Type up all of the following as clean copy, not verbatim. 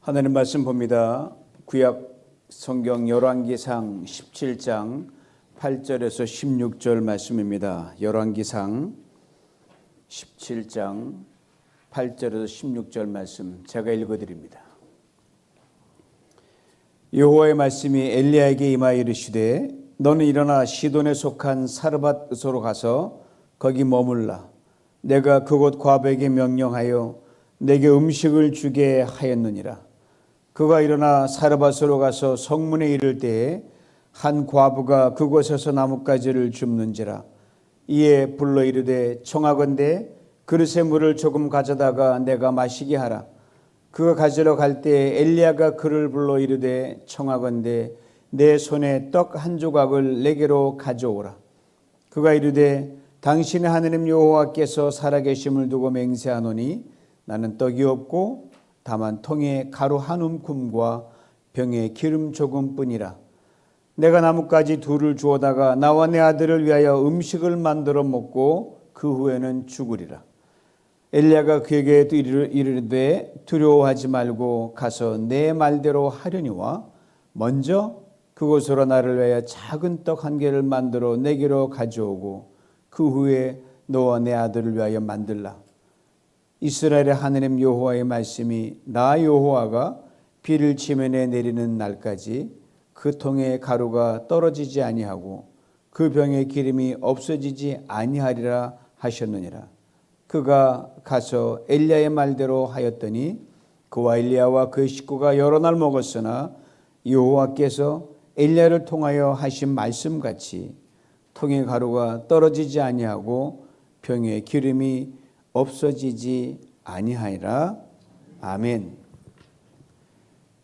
하나님 말씀 봅니다. 구약 성경 열왕기상 17장 8절에서 16절 말씀입니다. 열왕기상 17장 8절에서 16절 말씀 제가 읽어드립니다. 여호와의 말씀이 엘리야에게 임하여 이르시되 너는 일어나 시돈에 속한 사르밧으로 가서 거기 머물라. 내가 그곳 과부에게 명령하여 내게 음식을 주게 하였느니라. 그가 일어나 사르밧으로 가서 성문에 이를 때에 한 과부가 그곳에서 나뭇가지를 줍는지라. 이에 불러 이르되 청하건대 그릇에 물을 조금 가져다가 내가 마시게 하라. 그가 가지러 갈 때에 엘리야가 그를 불러 이르되 청하건대 내 손에 떡 한 조각을 내게로 가져오라. 그가 이르되 당신의 하느님 여호와께서 살아계심을 두고 맹세하노니 나는 떡이 없고 다만 통에 가루 한 움큼과 병에 기름 조금뿐이라. 내가 나뭇가지 둘을 주어다가 나와 내 아들을 위하여 음식을 만들어 먹고 그 후에는 죽으리라. 엘리야가 그에게 이르되 두려워하지 말고 가서 내 말대로 하려니와 먼저 그곳으로 나를 위하여 작은 떡 한 개를 만들어 내게로 가져오고 그 후에 너와 내 아들을 위하여 만들라. 이스라엘의 하느님 여호와의 말씀이 나 여호와가 비를 지면에 내리는 날까지 그 통에 가루가 떨어지지 아니하고 그 병에 기름이 없어지지 아니하리라 하셨느니라. 그가 가서 엘리야의 말대로 하였더니 그와 엘리야와 그 식구가 여러 날 먹었으나 여호와께서 엘리야를 통하여 하신 말씀같이 통에 가루가 떨어지지 아니하고 병에 기름이 없어지지 아니하리라. 아멘.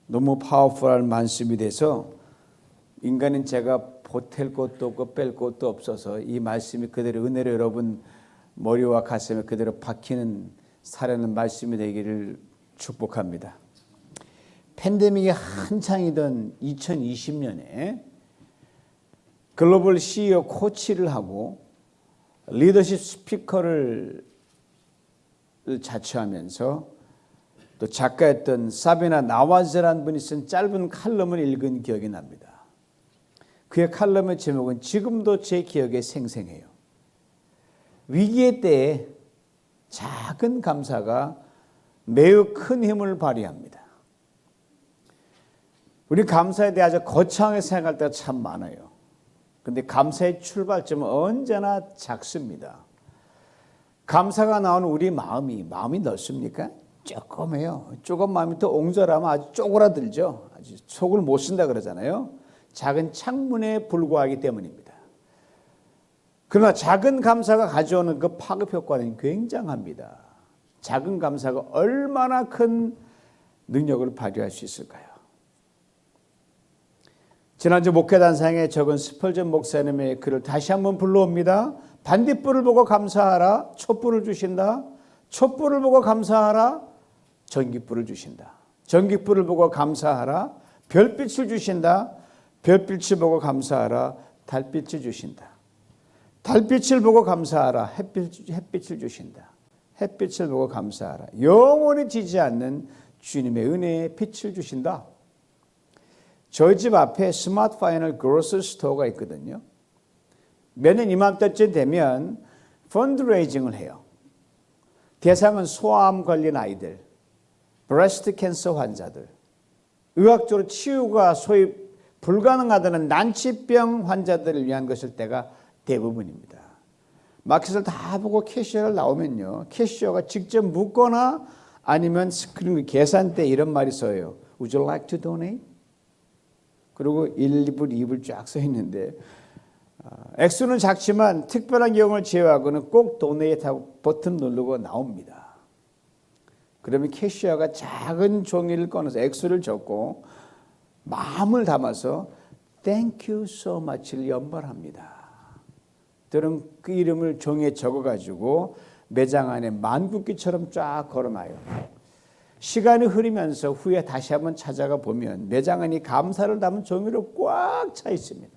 너무 파워풀한 말씀이 돼서 인간은 제가 보탤 것도 없고 뺄 것도 없어서 이 말씀이 그대로 은혜로 여러분 머리와 가슴에 그대로 박히는 살아는 말씀이 되기를 축복합니다. 팬데믹이 한창이던 2020년에 글로벌 CEO 코치를 하고 리더십 스피커를 자처하면서 또 작가였던 사비나 나와즈라는 분이 쓴 짧은 칼럼을 읽은 기억이 납니다. 그의 칼럼의 제목은 지금도 제 기억에 생생해요. 위기의 때에 작은 감사가 매우 큰 힘을 발휘합니다. 우리 감사에 대해 아주 거창하게 생각할 때가 참 많아요. 그런데 감사의 출발점은 언제나 작습니다. 감사가 나오는 우리 마음이 넓습니까? 조금해요. 조금 마음이 더 옹졸하면 아주 쪼그라들죠. 아주 속을 못 쓴다 그러잖아요. 작은 창문에 불과하기 때문입니다. 그러나 작은 감사가 가져오는 그 파급 효과는 굉장합니다. 작은 감사가 얼마나 큰 능력을 발휘할 수 있을까요? 지난주 목회단상에 적은 스펄전 목사님의 글을 다시 한번 불러옵니다. 반딧불을 보고 감사하라. 촛불을 주신다. 촛불을 보고 감사하라. 전깃불을 주신다. 전깃불을 보고 감사하라. 별빛을 주신다. 별빛을 보고 감사하라. 달빛을 주신다. 달빛을 보고 감사하라. 햇빛을 주신다. 햇빛을 보고 감사하라. 영원히 지지 않는 주님의 은혜의 빛을 주신다. 저희 집 앞에 스마트 파이널 그로스 스토어가 있거든요. 매년 이맘때쯤 되면 펀드레이징을 해요. 대상은 소아암 걸린 아이들, 브레스트 캔서 환자들, 의학적으로 치유가 소위 불가능하다는 난치병 환자들을 위한 것일 때가 대부분입니다. 마켓을 다 보고 캐시어를 나오면요, 캐시어가 직접 묻거나 아니면 스크린 계산대 이런 말이 써요. Would you like to donate? 그리고 1, 2불, 2불 쫙 써 있는데 액수는 작지만 특별한 경우를 제외하고는 꼭 도네이트하고 버튼 누르고 나옵니다. 그러면 캐시어가 작은 종이를 꺼내서 액수를 적고 마음을 담아서 Thank you so much를 연발합니다. 들은 그 이름을 종이에 적어가지고 매장 안에 만국기처럼 쫙 걸어놔요. 시간이 흐르면서 후에 다시 한번 찾아가 보면 매장 안이 감사를 담은 종이로 꽉 차 있습니다.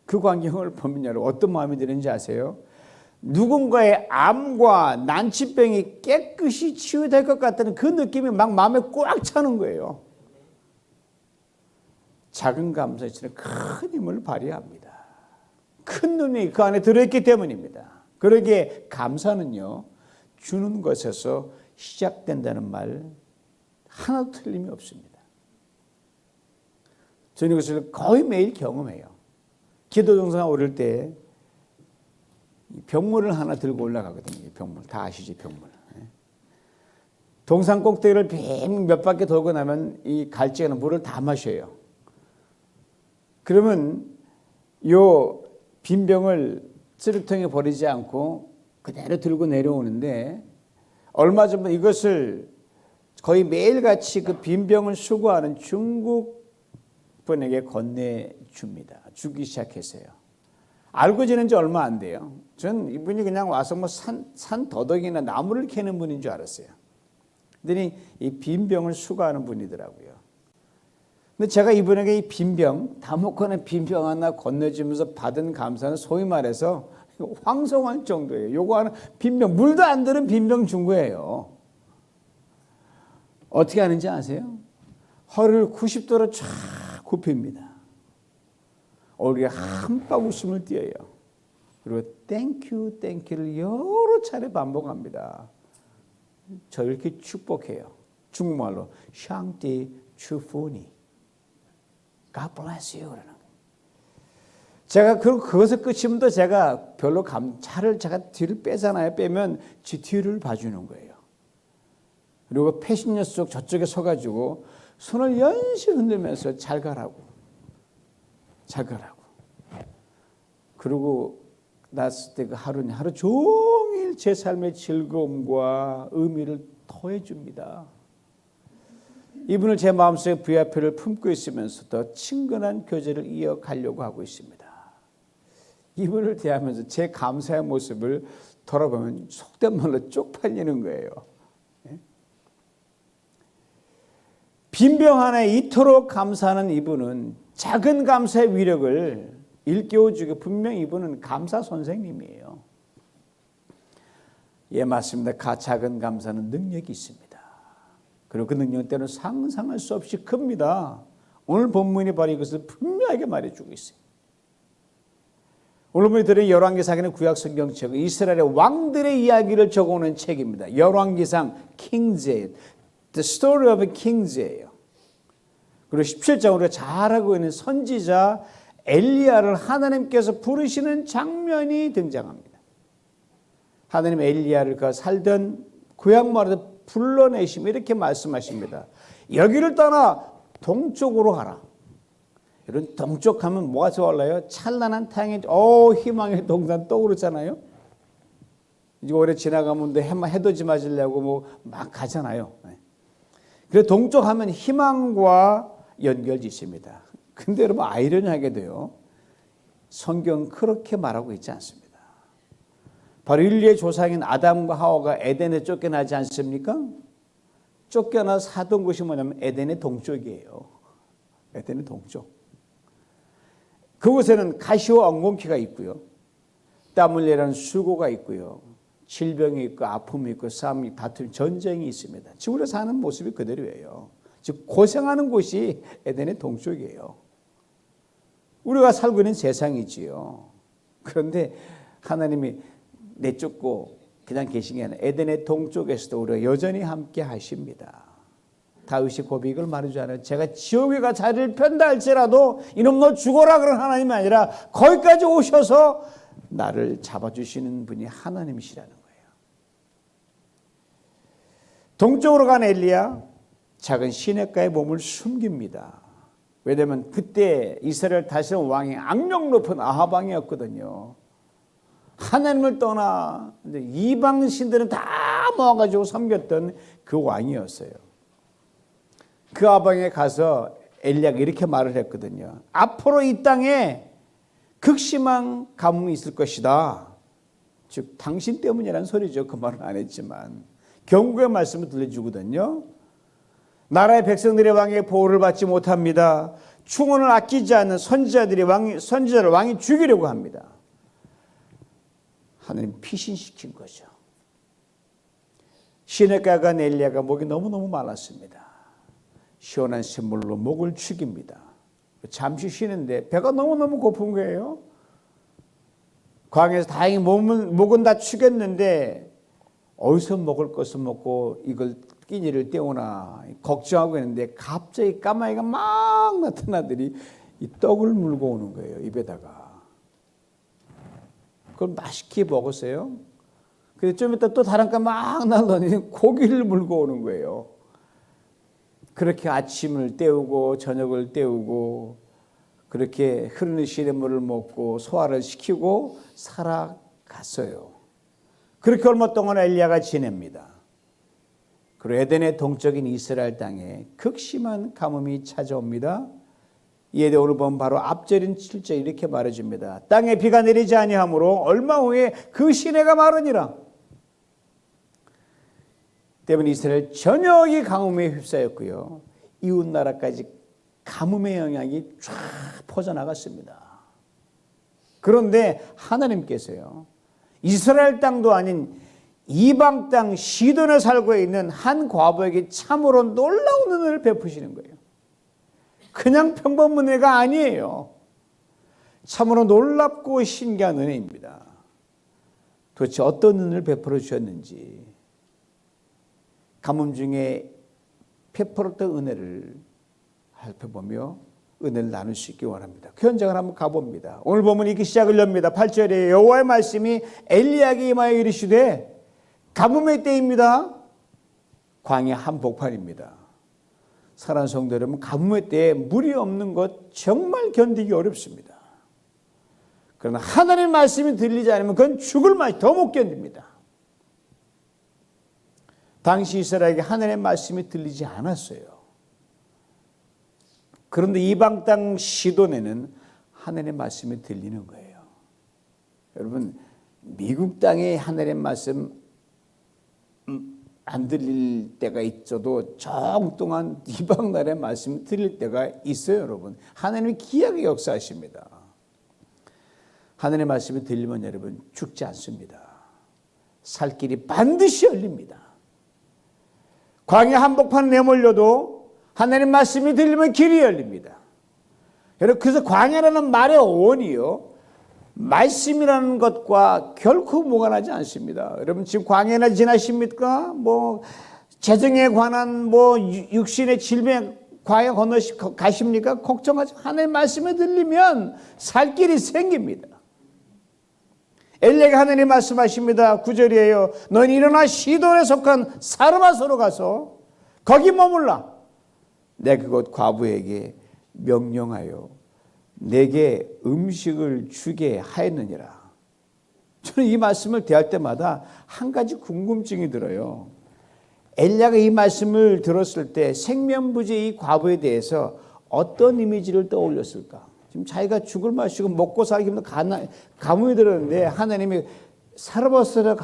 그 광경을 보면 여러분 어떤 마음이 드는지 아세요? 누군가의 암과 난치병이 깨끗이 치유될 것 같다는 그 느낌이 막 마음에 꽉 차는 거예요. 작은 감사에서는 큰 힘을 발휘합니다. 큰 눈이 그 안에 들어있기 때문입니다. 그러기에 감사는요, 주는 것에서 시작된다는 말 하나도 틀림이 없습니다. 저는 이것을 거의 매일 경험해요. 기도 동상 오를 때 병물을 하나 들고 올라가거든요. 병물 다 아시지, 병물. 동상 꼭대기를 빙 몇 바퀴 돌고 나면 이 갈증하는 물을 다 마셔요. 그러면 요 빈병을 쓰레기통에 버리지 않고 그대로 들고 내려오는데, 얼마 전부터 이것을 거의 매일같이 그 빈병을 수거하는 중국 분에게 건네줍니다. 주기 시작했어요. 알고 지낸 지 얼마 안 돼요. 전 이분이 그냥 와서 뭐 산 더덕이나 나무를 캐는 분인 줄 알았어요. 그랬더니 이 빈병을 수거하는 분이더라고요. 근데 제가 이분에게 이 빈병, 다 먹고는 빈병 하나 건네주면서 받은 감사는 소위 말해서 황송할 정도예요. 요거 하나 빈병, 물도 안 들은 빈병 준 거예요. 어떻게 하는지 아세요? 허리를 90도로 쫙 굽힙니다. 얼굴에 한방 웃음을 띄어요. 그리고 땡큐 땡큐를 여러 차례 반복합니다. 저를 이렇게 축복해요. 중국말로 샹띠 추푸니, God bless you. 제가 그것을 끝이면 또 제가 별로 차를 제가 뒤를 빼잖아요. 빼면 지 뒤를 봐주는 거예요. 그리고 패신녀 속 저쪽에 서가지고 손을 연시 흔들면서 잘 가라고. 그리고 났을 때 그 하루는 하루 종일 제 삶의 즐거움과 의미를 더해줍니다. 이분을 제 마음속에 VIP를 품고 있으면서 더 친근한 교제를 이어가려고 하고 있습니다. 이분을 대하면서 제 감사의 모습을 돌아보면 속된 말로 쪽팔리는 거예요. 빈병 하나에 이토록 감사하는 이분은 작은 감사의 위력을 일깨워주고, 분명히 이분은 감사 선생님이에요. 예, 맞습니다. 작은 감사는 능력이 있습니다. 그리고 그 능력은 때로는 상상할 수 없이 큽니다. 오늘 본문이 바로 이것을 분명하게 말해주고 있어요. 오늘 본문이 들은 열왕기상에는 구약 성경책, 이스라엘의 왕들의 이야기를 적어오는 책입니다. 열왕기상, 킹즈예요. The Story of Kings예요. 그리고 17장 우리가 잘 알고 있는 선지자 엘리야를 하나님께서 부르시는 장면이 등장합니다. 하나님 엘리야를 그 살던 고향 마을에서 불러내시며 이렇게 말씀하십니다. 여기를 떠나 동쪽으로 가라. 이런 동쪽 하면 뭐가 떠올라요? 찬란한 태양이 희망의 동산 떠오르잖아요. 이제 오래 지나가면 해돋이 맞으려고 뭐 막 가잖아요. 그래서 동쪽 하면 희망과 연결짓습니다. 근데 여러분, 아이러니하게도요, 성경은 그렇게 말하고 있지 않습니다. 바로 인류의 조상인 아담과 하와가 에덴에 쫓겨나지 않습니까? 쫓겨나 사던 곳이 뭐냐면 에덴의 동쪽이에요. 에덴의 동쪽. 그곳에는 가시와 엉겅퀴가 있고요, 땀 흘리라는 수고가 있고요, 질병이 있고 아픔이 있고 싸움이, 다툼, 전쟁이 있습니다. 지구를 사는 모습이 그대로예요. 즉 고생하는 곳이 에덴의 동쪽이에요. 우리가 살고 있는 세상이지요. 그런데 하나님이 내쫓고 그냥 계신 게 아니라 에덴의 동쪽에서도 우리가 여전히 함께 하십니다. 다윗이 고백을 말해주잖아요. 제가 지옥에가 자리를 편다 할지라도 이놈 너 죽어라 그런 하나님이 아니라 거기까지 오셔서 나를 잡아주시는 분이 하나님이시라는 거예요. 동쪽으로 간 엘리야, 작은 시냇가에 몸을 숨깁니다. 왜냐하면 그때 이스라엘 다스리는 왕이 악명 높은 아합 왕이었거든요. 하나님을 떠나 이방 신들은 다 모아가지고 섬겼던 그 왕이었어요. 그 아합 왕에 가서 엘리야가 이렇게 말을 했거든요. 앞으로 이 땅에 극심한 가뭄이 있을 것이다. 즉 당신 때문이라는 소리죠. 그 말은 안 했지만 경고의 말씀을 들려주거든요. 나라의 백성들의 왕의 보호를 받지 못합니다. 충원을 아끼지 않는 선지자를 왕이 죽이려고 합니다. 하나님 피신시킨 거죠. 시내가에 간 엘리야가 목이 너무너무 말랐습니다. 시원한 샘물로 목을 축입니다. 잠시 쉬는데 배가 너무너무 고픈 거예요. 광야에서 다행히 목은 다 축였는데 어디서 먹을 것을 먹고 이걸 끼니를 때우나 걱정하고 있는데 갑자기 까마귀가 막 나타나더니 이 떡을 물고 오는 거예요. 입에다가. 그걸 맛있게 먹었어요. 근데 좀 이따 또 다른 까막 날더니 고기를 물고 오는 거예요. 그렇게 아침을 때우고 저녁을 때우고 그렇게 흐르는 시냇물을 먹고 소화를 시키고 살아갔어요. 그렇게 얼마 동안 엘리야가 지냅니다. 그리고 에덴의 동쪽인 이스라엘 땅에 극심한 가뭄이 찾아옵니다. 이에 대해 오늘 보면 바로 앞절인 7절 이렇게 말해줍니다. 땅에 비가 내리지 아니하므로 얼마 후에 그 시내가 마르니라. 때문에 이스라엘 전역이 가뭄에 휩싸였고요. 이웃 나라까지 가뭄의 영향이 쫙 퍼져나갔습니다. 그런데 하나님께서요, 이스라엘 땅도 아닌 이방 땅 시돈에 살고 있는 한 과부에게 참으로 놀라운 은혜를 베푸시는 거예요. 그냥 평범한 은혜가 아니에요. 참으로 놀랍고 신기한 은혜입니다. 도대체 어떤 은혜를 베풀어 주셨는지 가뭄 중에 베풀었던 은혜를 살펴보며 은혜를 나눌 수 있기 원합니다. 그 현장을 한번 가봅니다. 오늘 보면 이렇게 시작을 엽니다. 8절에 여호와의 말씀이 엘리야에게 임하여 이르시되 가뭄의 때입니다. 광야 한복판입니다. 사랑하는 성도 여러분, 가뭄의 때에 물이 없는 것 정말 견디기 어렵습니다. 그러나 하나님의 말씀이 들리지 않으면 그건 죽을 맛이 더 못 견딥니다. 당시 이스라엘에게 하나님의 말씀이 들리지 않았어요. 그런데 이방 땅 시돈에는 하나님의 말씀이 들리는 거예요. 여러분, 미국 땅에 하나님의 말씀 안 들릴 때가 있어도 정동안 이방 나라의 말씀이 들릴 때가 있어요. 여러분, 하나님이 기하게 역사하십니다. 하나님의 말씀이 들리면 여러분 죽지 않습니다. 살 길이 반드시 열립니다. 광야 한복판 내몰려도 하나님 말씀이 들리면 길이 열립니다. 여러분, 그래서 광야라는 말의 어원이요, 말씀이라는 것과 결코 무관하지 않습니다. 여러분, 지금 광야나 지나십니까? 재정에 관한 육신의 질병 광야 가십니까? 걱정하지. 하나님의 말씀이 들리면 살 길이 생깁니다. 엘리야가 하나님 말씀하십니다. 9절이에요. 너는 일어나 시돈에 속한 사르밧으로 가서 거기 머물라. 내가 그곳 과부에게 명령하여 내게 음식을 주게 하였느니라. 저는 이 말씀을 대할 때마다 한 가지 궁금증이 들어요. 엘리야가 이 말씀을 들었을 때 생면부지의 이 과부에 대해서 어떤 이미지를 떠올렸을까? 지금 자기가 죽을 맛이고 먹고 살기 힘든 가뭄이 들었는데 하나님이 사르밧으로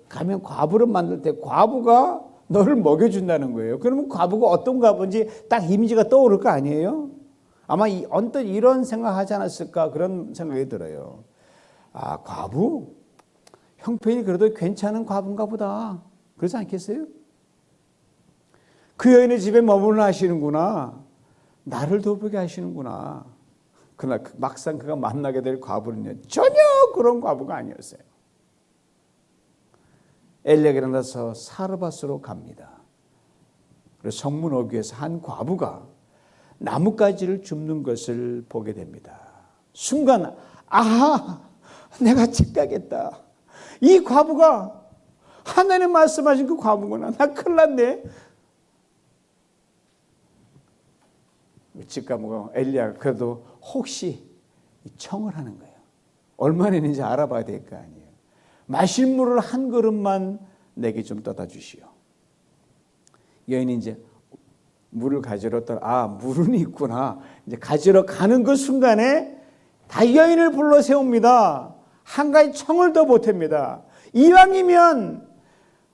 가면 과부를 만들 때 과부가 너를 먹여준다는 거예요. 그러면 과부가 어떤 과부인지 딱 이미지가 떠오를 거 아니에요? 아마 언뜻 이런 생각하지 않았을까 그런 생각이 들어요. 아, 과부? 형편이 그래도 괜찮은 과부인가 보다. 그렇지 않겠어요? 그 여인의 집에 머물러 하시는구나. 나를 돌보게 하시는구나. 그러나 막상 그가 만나게 될 과부는요, 전혀 그런 과부가 아니었어요. 엘리야가 일어나서 사르밧으로 갑니다. 그래서 성문 어귀에서 한 과부가 나뭇가지를 줍는 것을 보게 됩니다. 순간, 아하, 내가 착각했다. 이 과부가 하나님 말씀하신 그 과부구나. 나 큰일 났네. 직가모가 엘리야가 그래도 혹시 청을 하는 거예요. 얼마나 있는지 알아봐야 될 거 아니에요. 마실 물을 한 그릇만 내게 좀 떠다 주시오. 여인이 이제 물을 가지러 물은 있구나. 이제 가지러 가는 그 순간에 다 여인을 불러 세웁니다. 한 가지 청을 더 보탭니다. 이왕이면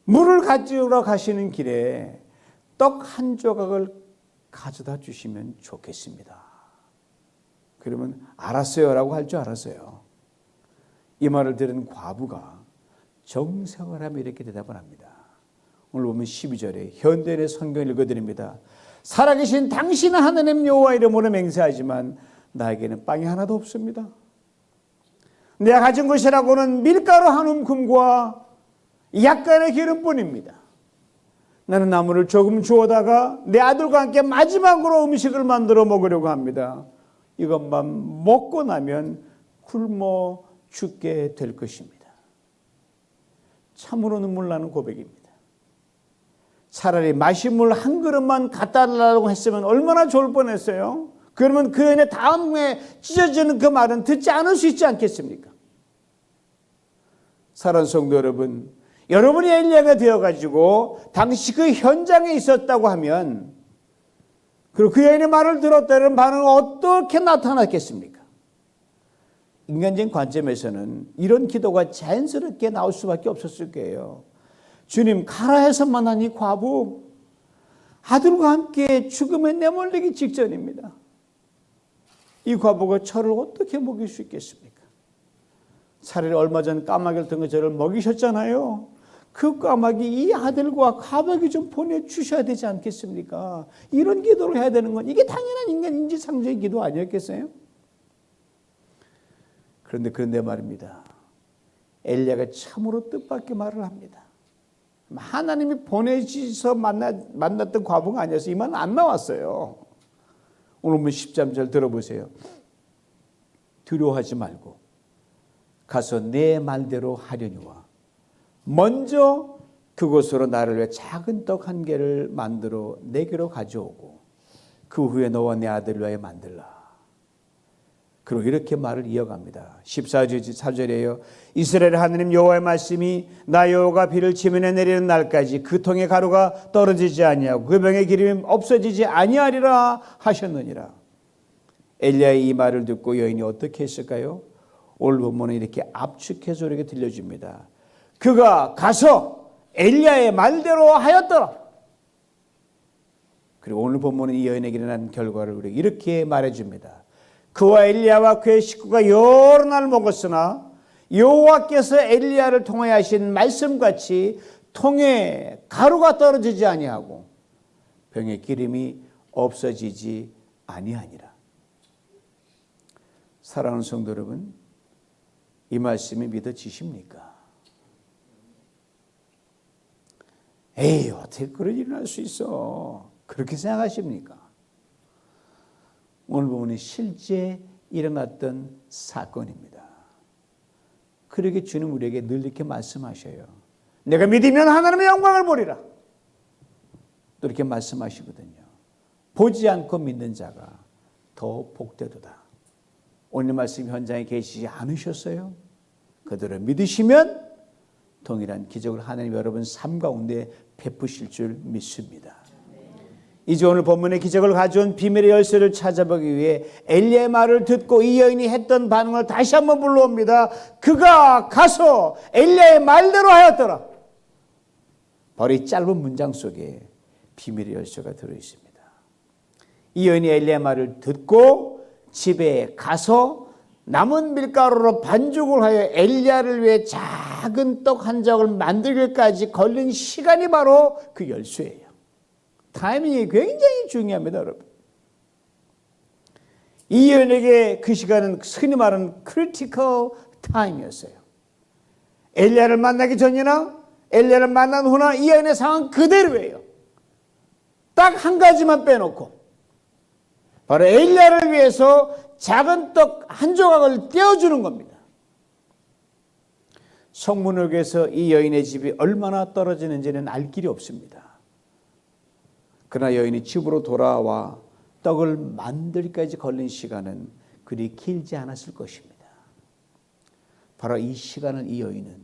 물을 가지러 가시는 길에 떡 한 조각을 가져다 주시면 좋겠습니다. 그러면 알았어요 라고 할 줄 알았어요. 이 말을 들은 과부가 정색을 하며 이렇게 대답을 합니다. 오늘 보면 12절에 현대인의 성경을 읽어드립니다. 살아계신 당신은 하나님 여호와 이름으로 맹세하지만 나에게는 빵이 하나도 없습니다. 내가 가진 것이라고는 밀가루 한 움큼과 약간의 기름뿐입니다. 나는 나무를 조금 주워다가 내 아들과 함께 마지막으로 음식을 만들어 먹으려고 합니다. 이것만 먹고 나면 굶어 죽게 될 것입니다. 참으로 눈물 나는 고백입니다. 차라리 마실 물 한 그릇만 갖다 달라고 했으면 얼마나 좋을 뻔했어요. 그러면 그 여인의 다음에 찢어지는 그 말은 듣지 않을 수 있지 않겠습니까? 사랑하는 성도 여러분, 여러분이 엘리야가 되어가지고 당시 그 현장에 있었다고 하면, 그리고 그 여인의 말을 들었다는 반응은 어떻게 나타났겠습니까? 인간적인 관점에서는 이런 기도가 자연스럽게 나올 수밖에 없었을 거예요. 주님, 가라에서 만난 이 과부, 아들과 함께 죽음에 내몰리기 직전입니다. 이 과부가 저를 어떻게 먹일 수 있겠습니까? 차라리 얼마 전 까마귀를 든 거 저를 먹이셨잖아요. 그 까마귀 이 아들과 과부에게 좀 보내주셔야 되지 않겠습니까? 이런 기도를 해야 되는 건 이게 당연한 인간 인지상정의 기도 아니었겠어요? 그런데 말입니다. 엘리야가 참으로 뜻밖의 말을 합니다. 하나님이 보내주셔서 만났던 과부가 아니어서 이 말은 안 나왔어요. 오늘 보면 13절 들어보세요. 두려워하지 말고 가서 내 말대로 하려니와 먼저 그곳으로 나를 위해 작은 떡 한 개를 만들어 내게로 가져오고 그 후에 너와 내 아들을 위하여 만들라. 그리고 이렇게 말을 이어갑니다. 14절이에요. 이스라엘 하나님 여호와의 말씀이 나 여호와가 비를 지면에 내리는 날까지 그 통에 가루가 떨어지지 아니하고 그 병에 기름이 없어지지 아니하리라 하셨느니라. 엘리야의 이 말을 듣고 여인이 어떻게 했을까요? 오늘 본문은 이렇게 압축해서 이렇게 들려줍니다. 그가 가서 엘리야의 말대로 하였더라. 그리고 오늘 본문은 이 여인에게 일어난 결과를 우리에게 이렇게 말해줍니다. 그와 엘리야와 그의 식구가 여러 날 먹었으나 여호와께서 엘리야를 통하여 하신 말씀같이 통에 가루가 떨어지지 아니하고 병에 기름이 없어지지 아니하니라. 사랑하는 성도 여러분, 이 말씀이 믿어지십니까? 에이, 어떻게 그런 일이 날 수 있어? 그렇게 생각하십니까? 오늘 보면 실제 일어났던 사건입니다. 그러게 주님 우리에게 늘 이렇게 말씀하셔요. 내가 믿으면 하나님의 영광을 보리라. 또 이렇게 말씀하시거든요. 보지 않고 믿는 자가 더 복되도다. 오늘 말씀 현장에 계시지 않으셨어요? 그들을 믿으시면 동일한 기적을 하나님 여러분 삶 가운데 베푸실 줄 믿습니다. 이제 오늘 본문의 기적을 가져온 비밀의 열쇠를 찾아보기 위해 엘리야의 말을 듣고 이 여인이 했던 반응을 다시 한번 불러옵니다. 그가 가서 엘리야의 말대로 하였더라. 바로 이 짧은 문장 속에 비밀의 열쇠가 들어있습니다. 이 여인이 엘리야의 말을 듣고 집에 가서 남은 밀가루로 반죽을 하여 엘리야를 위해 작은 떡 한 장을 만들기까지 걸린 시간이 바로 그 열쇠예요. 타이밍이 굉장히 중요합니다, 여러분. 이 여인에게 그 시간은 흔히 말하는 크리티컬 타임이었어요. 엘리야를 만나기 전이나 엘리야를 만난 후나 이 여인의 상황은 그대로예요. 딱 한 가지만 빼놓고 바로 엘리야를 위해서 작은 떡 한 조각을 떼어주는 겁니다. 성문역에서 이 여인의 집이 얼마나 떨어지는지는 알 길이 없습니다. 그러나 여인이 집으로 돌아와 떡을 만들기까지 걸린 시간은 그리 길지 않았을 것입니다. 바로 이 시간을 이 여인은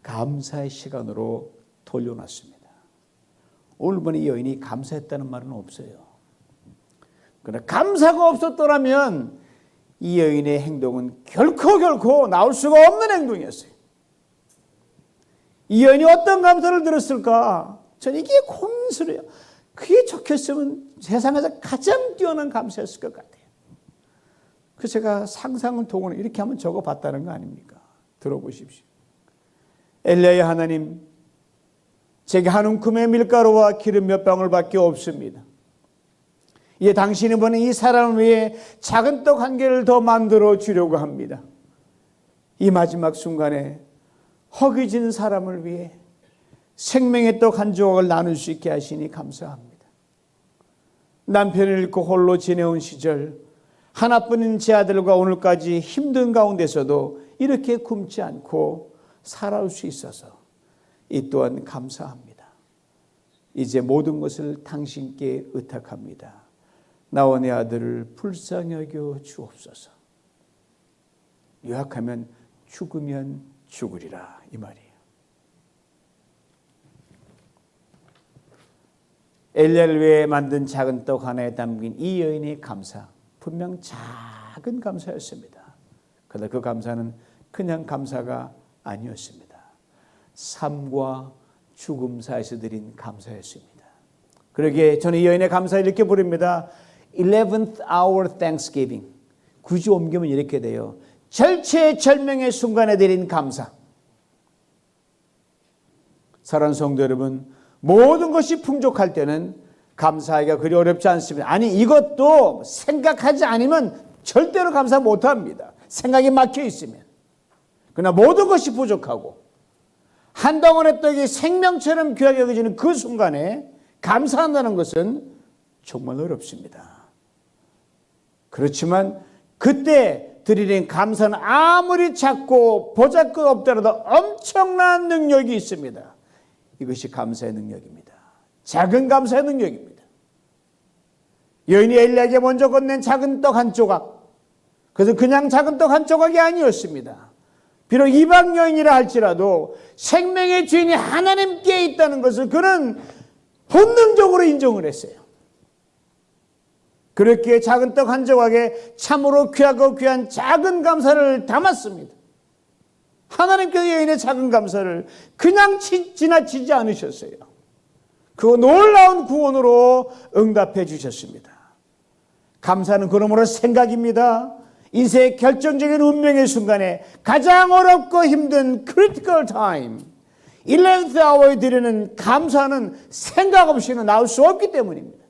감사의 시간으로 돌려놨습니다. 오늘 보니 이 여인이 감사했다는 말은 없어요. 그러나 감사가 없었더라면 이 여인의 행동은 결코 나올 수가 없는 행동이었어요. 이 여인이 어떤 감사를 들었을까? 저는 이게 고민스러워요. 그게 적혔으면 세상에서 가장 뛰어난 감사였을 것 같아요. 그래서 제가 상상을 동원해 이렇게 한번 적어봤다는 거 아닙니까? 들어보십시오. 엘리야의 하나님, 제게 한 움큼의 밀가루와 기름 몇 방울밖에 없습니다. 이제 당신이 보낸 이 사람을 위해 작은 떡 한 개를 더 만들어 주려고 합니다. 이 마지막 순간에 허기진 사람을 위해 생명의 떡 한 조각을 나눌 수 있게 하시니 감사합니다. 남편을 잃고 홀로 지내온 시절 하나뿐인 제 아들과 오늘까지 힘든 가운데서도 이렇게 굶지 않고 살아올 수 있어서 이 또한 감사합니다. 이제 모든 것을 당신께 의탁합니다. 나와 내 아들을 불쌍히 여겨 주옵소서. 요약하면 죽으면 죽으리라 이 말이에요. 엘리야를 위해 만든 작은 떡 하나에 담긴 이 여인의 감사, 분명 작은 감사였습니다. 그러나 그 감사는 그냥 감사가 아니었습니다. 삶과 죽음 사이에서 드린 감사였습니다. 그러기에 저는 이 여인의 감사를 이렇게 부릅니다. 11th hour thanksgiving. 굳이 옮기면 이렇게 돼요. 절체절명의 순간에 드린 감사. 사랑하는 성도 여러분, 모든 것이 풍족할 때는 감사하기가 그리 어렵지 않습니다. 아니, 이것도 생각하지 않으면 절대로 감사 못합니다. 생각이 막혀 있으면. 그러나 모든 것이 부족하고 한 덩어리 떡이 생명처럼 귀하게 여겨지는 그 순간에 감사한다는 것은 정말 어렵습니다. 그렇지만 그때 드리는 감사는 아무리 작고 보잘것 없더라도 엄청난 능력이 있습니다. 이것이 감사의 능력입니다. 작은 감사의 능력입니다. 여인이 엘리야에게 먼저 건넨 작은 떡 한 조각, 그래서 그냥 작은 떡 한 조각이 아니었습니다. 비록 이방 여인이라 할지라도 생명의 주인이 하나님께 있다는 것을 그는 본능적으로 인정을 했어요. 그렇게 작은 떡 한 조각에 참으로 귀하고 귀한 작은 감사를 담았습니다. 하나님께서 여인의 작은 감사를 그냥 지나치지 않으셨어요. 그 놀라운 구원으로 응답해 주셨습니다. 감사는 그러므로 생각입니다. 인생의 결정적인 운명의 순간에 가장 어렵고 힘든 critical time, 11th hour에 드리는 감사는 생각 없이는 나올 수 없기 때문입니다.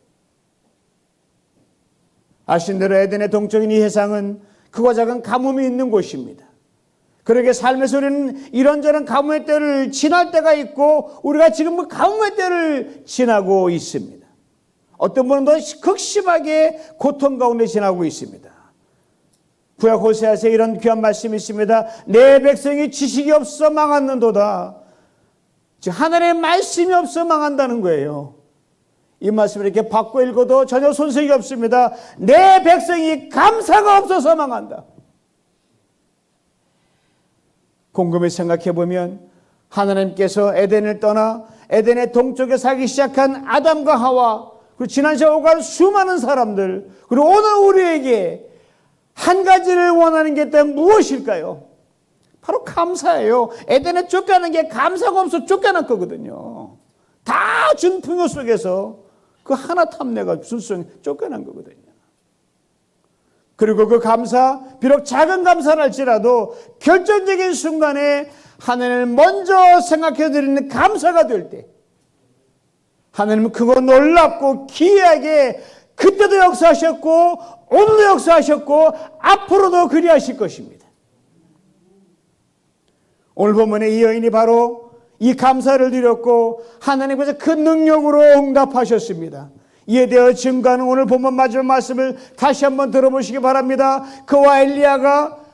아신 대로 에덴의 동쪽인 이 세상은 크고 작은 가뭄이 있는 곳입니다. 그러게 삶에서 우리는 이런저런 가뭄의 때를 지날 때가 있고 우리가 지금 가뭄의 때를 지나고 있습니다. 어떤 분은 더 극심하게 고통 가운데 지나고 있습니다. 구약 호세아서에 이런 귀한 말씀이 있습니다. 내 백성이 지식이 없어 망하는도다. 즉 하나님의 말씀이 없어 망한다는 거예요. 이 말씀을 이렇게 바꿔 읽어도 전혀 손색이 없습니다. 내 백성이 감사가 없어서 망한다. 곰곰이 생각해 보면 하나님께서 에덴을 떠나 에덴의 동쪽에 살기 시작한 아담과 하와, 그리고 지난 세월 오간 수많은 사람들, 그리고 오늘 우리에게 한 가지를 원하는 게 있다면 무엇일까요? 바로 감사예요. 에덴에 쫓겨난 게 감사가 없어 쫓겨난 거거든요. 다 준 풍요 속에서 그 하나 탐내가 불순 쫓겨난 거거든요. 그리고 그 감사, 비록 작은 감사를 할지라도 결정적인 순간에 하나님을 먼저 생각해 드리는 감사가 될 때 하나님은 그거 놀랍고 기이하게 그때도 역사하셨고 오늘도 역사하셨고 앞으로도 그리하실 것입니다. 오늘 본문에 이 여인이 바로 이 감사를 드렸고 하나님께서 그 능력으로 응답하셨습니다. 이에 대해 증거하는 오늘 본문 마지막 말씀을 다시 한번 들어보시기 바랍니다. 그와 엘리야가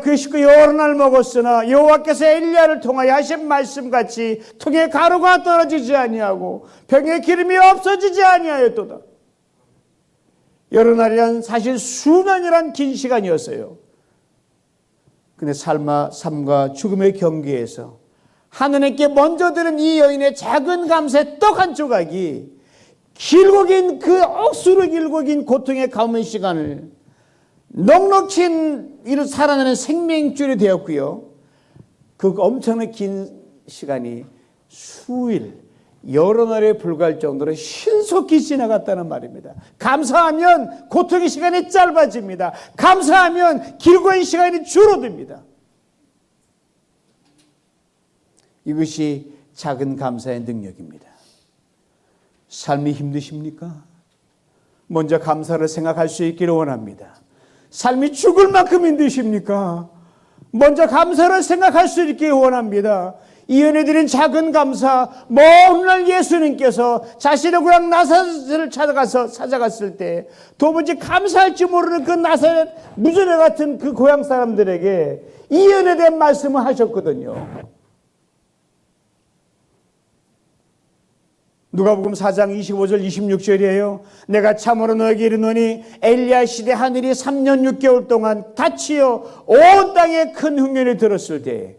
그 식구 여러 날 먹었으나 여호와께서 엘리야를 통하여 하신 말씀같이 통에 가루가 떨어지지 아니하고 병에 기름이 없어지지 아니하였도다. 여러 날이란 사실 수년이란 긴 시간이었어요. 근데 삶과 죽음의 경계에서 하나님께 먼저 들은 이 여인의 작은 감사의 떡 한 조각이 길고 긴 그 억수로 길고 긴 고통의 가뭄의 시간을 넉넉히 살아나는 생명줄이 되었고요. 그 엄청나게 긴 시간이 수일, 여러 날에 불과할 정도로 신속히 지나갔다는 말입니다. 감사하면 고통의 시간이 짧아집니다. 감사하면 길고 긴 시간이 줄어듭니다. 이것이 작은 감사의 능력입니다. 삶이 힘드십니까? 먼저 감사를 생각할 수 있기를 원합니다. 삶이 죽을 만큼 힘드십니까? 먼저 감사를 생각할 수 있기를 원합니다. 이 은혜들은 작은 감사, 먼 날 예수님께서 자신의 고향 나사렛을 찾아갔을 때 도무지 감사할지 모르는 그 나사렛 무전에 같은 그 고향 사람들에게 이 은혜에 대한 말씀을 하셨거든요. 누가복음 4장 25절 26절이에요. 내가 참으로 너에게 이르노니 엘리야 시대 하늘이 3년 6개월 동안 닫히어 온 땅에 큰 흉년이 들었을 때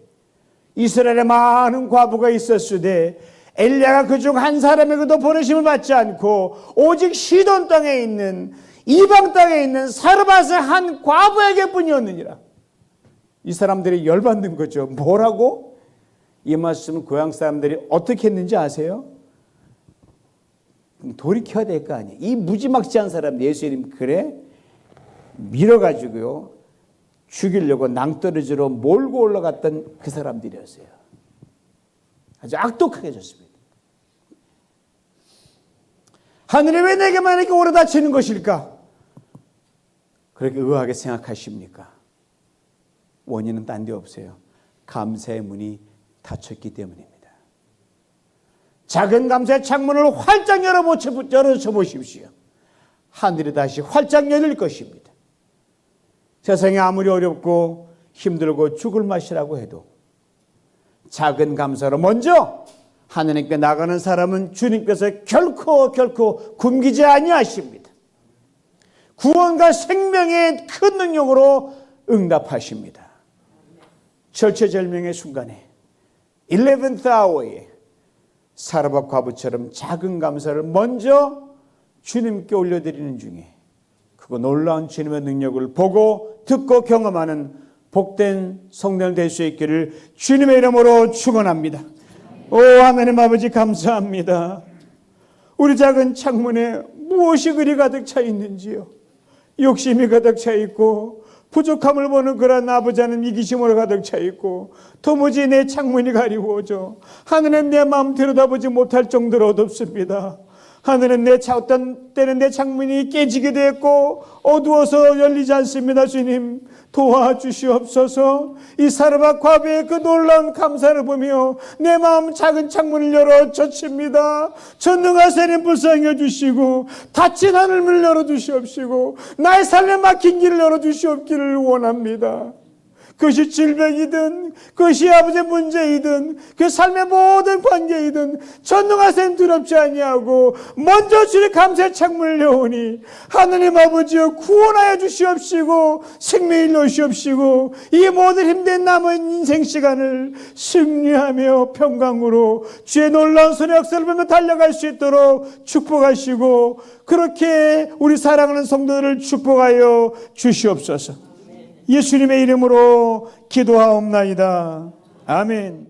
이스라엘에 많은 과부가 있었으되 엘리야가 그중 한 사람에게도 보내심을 받지 않고 오직 시돈 땅에 있는 이방 땅에 있는 사르밧의 한 과부에게 뿐이었느니라. 이 사람들이 열받는 거죠. 뭐라고? 이 말씀은 고향 사람들이 어떻게 했는지 아세요? 돌이켜야 될 거 아니에요. 이 무지막지한 사람 예수님 그래 밀어가지고요 죽이려고 낭떠러지로 몰고 올라갔던 그 사람들이었어요. 아주 악독하게 졌습니다. 하늘이 왜 내게만 이렇게 오래 닫히는 것일까? 그렇게 의아하게 생각하십니까? 원인은 딴 데 없어요. 감사의 문이 닫혔기 때문입니다. 작은 감사의 창문을 활짝 열어쳐 보십시오. 하늘이 다시 활짝 열릴 것입니다. 세상이 아무리 어렵고 힘들고 죽을 맛이라고 해도 작은 감사로 먼저 하나님께 나가는 사람은 주님께서 결코 굶기지 아니하십니다. 구원과 생명의 큰 능력으로 응답하십니다. 절체절명의 순간에 11th hour에 사르밧 과부처럼 작은 감사를 먼저 주님께 올려드리는 중에 그거 놀라운 주님의 능력을 보고 듣고 경험하는 복된 성령 될 수 있기를 주님의 이름으로 축원합니다. 오 하나님 아버지 감사합니다. 우리 작은 창문에 무엇이 그리 가득 차 있는지요. 욕심이 가득 차 있고 부족함을 보는 그런 아버지 하나님 이기심으로 가득 차 있고 도무지 내 창문이 가리워져 하늘은 내 마음 들여다보지 못할 정도로 어둡습니다. 하늘은 어떤 때는 내 창문이 깨지기도 했고 어두워서 열리지 않습니다. 주님 도와주시옵소서. 이 사르밧 과부의 그 놀라운 감사를 보며 내 마음 작은 창문을 열어 젖힙니다. 전능하시는 불쌍해 주시고 닫힌 하늘문을 열어주시옵시고 나의 삶에 막힌 길을 열어주시옵기를 원합니다. 그것이 질병이든 그것이 아버지의 문제이든 그 삶의 모든 관계이든 전능하신 두렵지 아니하고 먼저 주의 감사의 창문을 여오니 하느님 아버지여 구원하여 주시옵시고 생명을 넣으시옵시고 이 모든 힘든 남은 인생 시간을 승리하며 평강으로 주의 놀라운 손의 역사를 보며 달려갈 수 있도록 축복하시고 그렇게 우리 사랑하는 성도들을 축복하여 주시옵소서. 예수님의 이름으로 기도하옵나이다. 아멘.